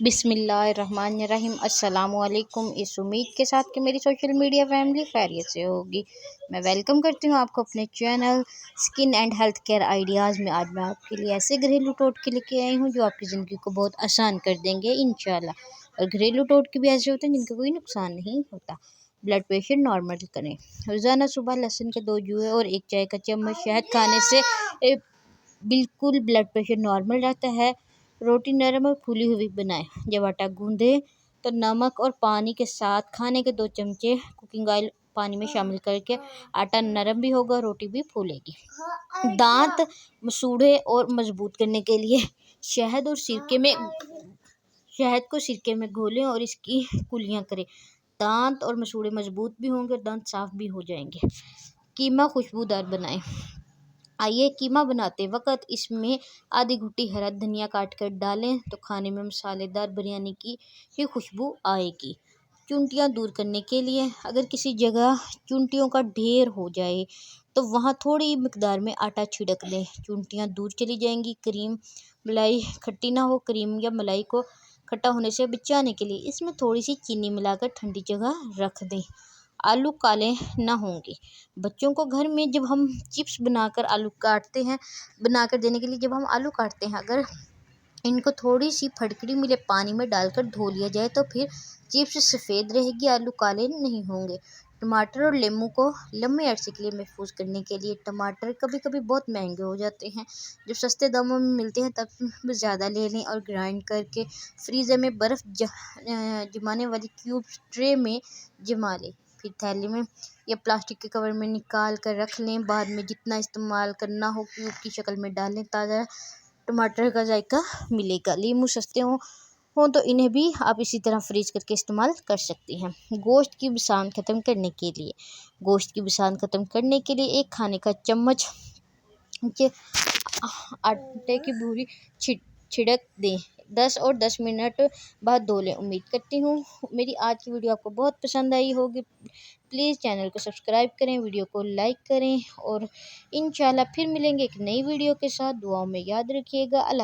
بسم اللہ الرحمن الرحیم۔ السلام علیکم۔ اس امید کے ساتھ کہ میری سوشل میڈیا فیملی خیریت سے ہوگی، میں ویلکم کرتی ہوں آپ کو اپنے چینل سکن اینڈ ہیلتھ کیئر آئیڈیاز میں۔ آج میں آپ کے لیے ایسے گھریلو ٹوٹکے لے کے آئی ہوں جو آپ کی زندگی کو بہت آسان کر دیں گے انشاءاللہ۔ اور گھریلو ٹوٹکے بھی ایسے ہوتے ہیں جن کا کوئی نقصان نہیں ہوتا۔ بلڈ پریشر نارمل کریں۔ روزانہ صبح لہسن کے 2 جوئے اور 1 چائے کا چمچ شہد کھانے سے بالکل بلڈ پریشر نارمل رہتا ہے۔ روٹی نرم اور پھولی ہوئی بنائیں۔ جب آٹا گوندھیں تو نمک اور پانی کے ساتھ کھانے کے 2 چمچے کوکنگ آئل پانی میں شامل کر کے آٹا نرم بھی ہوگا، روٹی بھی پھولے گی۔ دانت مسوڑھے اور مضبوط کرنے کے لیے شہد کو سرکے میں گھولیں اور اس کی کلیاں کریں۔ دانت اور مسوڑھے مضبوط بھی ہوں گے اور دانت صاف بھی ہو جائیں گے۔ قیمہ خوشبودار بنائیں۔ آئیے قیمہ بناتے وقت اس میں آدھی گھٹی ہرا دھنیا کاٹ کر ڈالیں تو کھانے میں مسالے دار بریانی کی ہی خوشبو آئے گی۔ چونٹیاں دور کرنے کے لیے اگر کسی جگہ چونٹیوں کا ڈھیر ہو جائے تو وہاں تھوڑی مقدار میں آٹا چھڑک دیں، چونٹیاں دور چلی جائیں گی۔ کریم ملائی کھٹی نہ ہو، کریم یا ملائی کو کھٹا ہونے سے بچانے کے لیے اس میں تھوڑی سی چینی ملا کر ٹھنڈی جگہ رکھ دیں۔ آلو کالے نہ ہوں گے۔ بچوں کو گھر میں جب ہم چپس بنا کر دینے کے لیے جب ہم آلو کاٹتے ہیں، اگر ان کو تھوڑی سی پھٹکری ملے پانی میں ڈال کر دھو لیا جائے تو پھر چپس سفید رہے گی، آلو کالے نہیں ہوں گے۔ ٹماٹر اور لیموں کو لمبے عرصے کے لیے محفوظ کرنے کے لیے ٹماٹر کبھی کبھی بہت مہنگے ہو جاتے ہیں، جب سستے داموں میں ملتے ہیں تب زیادہ لے لیں اور گرائنڈ کر کے فریزر میں برف جمانے والی کیوب ٹرے میں جما لیں، پھر تھیلی میں یا پلاسٹک کے کور میں نکال کر رکھ لیں۔ بعد میں جتنا استعمال کرنا ہو کیوب کی شکل میں ڈالیں، تازہ ٹماٹر کا ذائقہ ملے گا۔ لیموں سستے ہوں تو انہیں بھی آپ اسی طرح فریز کر کے استعمال کر سکتے ہیں۔ گوشت کی بسان ختم کرنے کے لیے 1 کھانے کا چمچ آٹے کی بھوری چھڑک دیں، 10 منٹ بعد دھو لیں۔ امید کرتی ہوں میری آج کی ویڈیو آپ کو بہت پسند آئی ہوگی۔ پلیز چینل کو سبسکرائب کریں، ویڈیو کو لائک کریں اور انشاءاللہ پھر ملیں گے ایک نئی ویڈیو کے ساتھ۔ دعاؤں میں یاد رکھیے گا۔ اللہ